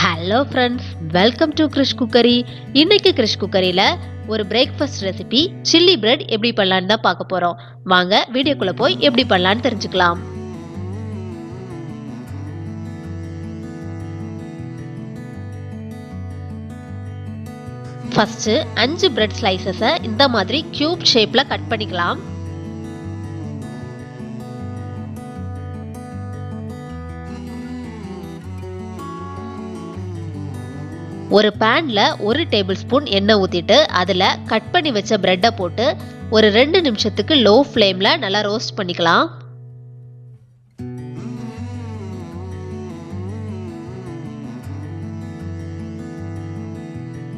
Hello friends, welcome to Krish cookery. இன்னைக்கு கிறிஷ் குக்கரியில் ஒரு breakfast recipe chilli bread எப்படி பண்ணலான்னு தான் பார்க்க போகிறோம். வாங்க வீடியோக்குள்ளே போய் எப்படி பண்ணலான்னு தெரிஞ்சுக்கலாம். ஃபர்ஸ்ட் 5 பிரெட் ஸ்லைசஸை இந்த மாதிரி கியூப் ஷேப்பில் கட் பண்ணிக்கலாம். ஒரு பேன்ல 1 டேபிள் ஸ்பூன் எண்ணெய் ஊற்றிட்டு அதில் கட் பண்ணி வச்ச பிரெட்டை போட்டு ஒரு 2 நிமிஷத்துக்கு லோ ஃப்ளேமில் நல்லா ரோஸ்ட் பண்ணிக்கலாம்.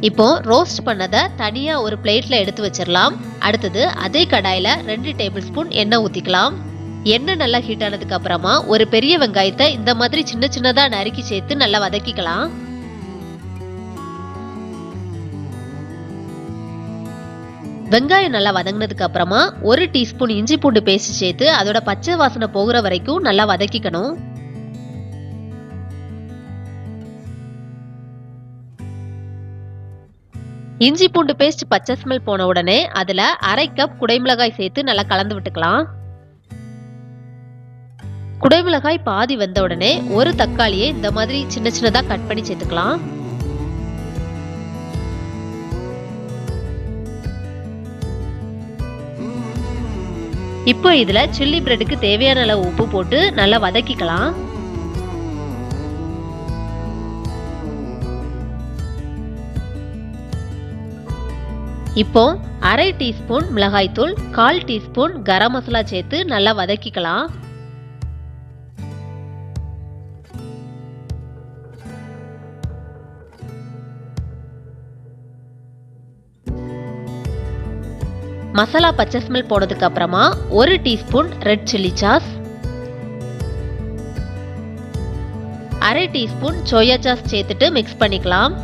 இப்போ ரோஸ்ட் பண்ணதை தனியாக ஒரு பிளேட்டில் எடுத்து வச்சிடலாம். அடுத்தது அதே கடாயில் 2 டேபிள் ஸ்பூன் எண்ணெய் ஊற்றிக்கலாம். எண்ணெய் நல்லா ஹீட் ஆனதுக்கு அப்புறமா ஒரு பெரிய வெங்காயத்தை இந்த மாதிரி சின்ன சின்னதாக நறுக்கி சேர்த்து நல்லா வதக்கிக்கலாம். வெங்காயம் நல்லா வதங்கினதுக்கு அப்புறமா 1 டீஸ்பூன் இஞ்சி பூண்டு பேஸ்ட் சேர்த்து அதோட பச்சை வாசனை போகிற வரைக்கும் நல்லா வதக்கிக்கணும். இஞ்சி பூண்டு பேஸ்ட் பச்சை ஸ்மெல் போன உடனே அதுல 1/2 கப் குடைமிளகாய் சேர்த்து நல்லா கலந்து விட்டுக்கலாம். குடைமிளகாய் பாதி வெந்த உடனே ஒரு தக்காளியை இந்த மாதிரி சின்ன சின்னதா கட் பண்ணி சேர்த்துக்கலாம். இப்போ இதுல சில்லி பிரெட்டுக்கு தேவையான அளவு உப்பு போட்டு நல்லா வதக்கிக்கலாம். இப்போ 1/2 டீஸ்பூன் மிளகாய் தூள், 1/4 டீஸ்பூன் கரம் மசாலா சேர்த்து நல்லா வதக்கிக்கலாம். மசாலா பச்சை ஸ்மெல் போனதுக்கு அப்புறமா 1 teaspoon red chilli sauce, 1/2 teaspoon soya sauce சேர்த்துட்டு மிக்ஸ் பண்ணிக்கலாம்.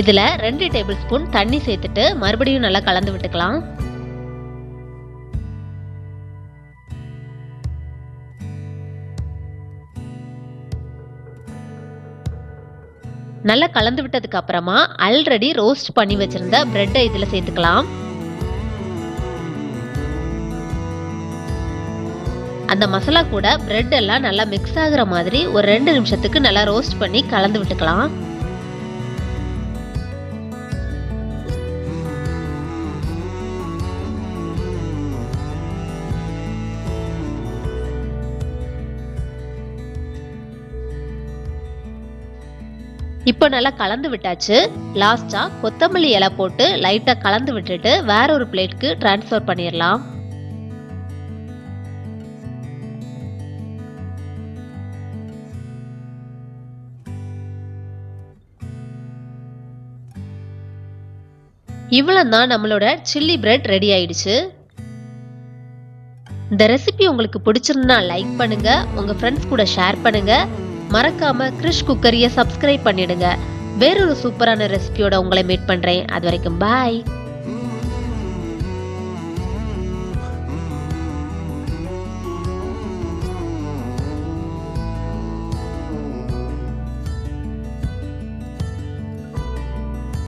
இதுல 2 டேபிள் ஸ்பூன் தண்ணி சேர்த்துட்டு மறுபடியும் நல்லா கலந்து விட்டுக்கலாம். நல்லா கலந்து விட்டதுக்கு அப்புறமா ஆல்ரெடி ரோஸ்ட் பண்ணி வச்சிருந்த பிரெட்டை இதுல சேர்த்துக்கலாம். அந்த மசாலா கூட பிரெட் எல்லாம் நல்லா மிக்ஸ் ஆகுற மாதிரி ஒரு 2 நிமிஷத்துக்கு நல்லா ரோஸ்ட் பண்ணி கலந்து விட்டுக்கலாம். இப்போ நல்லா கலந்து விட்டாச்சு. லாஸ்டா கொத்தமல்லி இலை போட்டு லைட்டா கலந்து விட்டுட்டு வேற ஒரு பிளேட்க்கு டிரான்ஸ்ஃபர் பண்ணிடலாம். இவ்வளவுதான் நம்மளோட சில்லி பிரெட் ரெடி ஆயிடுச்சு. இந்த ரெசிபி உங்களுக்கு பிடிச்சிருந்தா லைக் பண்ணுங்க, உங்க ஃப்ரெண்ட்ஸ் கூட ஷேர் பண்ணுங்க. மறக்காம கிறிஷ் குக்கரியை சப்ஸ்கிரைப் பண்ணிடுங்க. வேறொரு சூப்பரான ரெசிபியோட உங்களை மீட் பண்றேன். அது வரைக்கும் பாய்.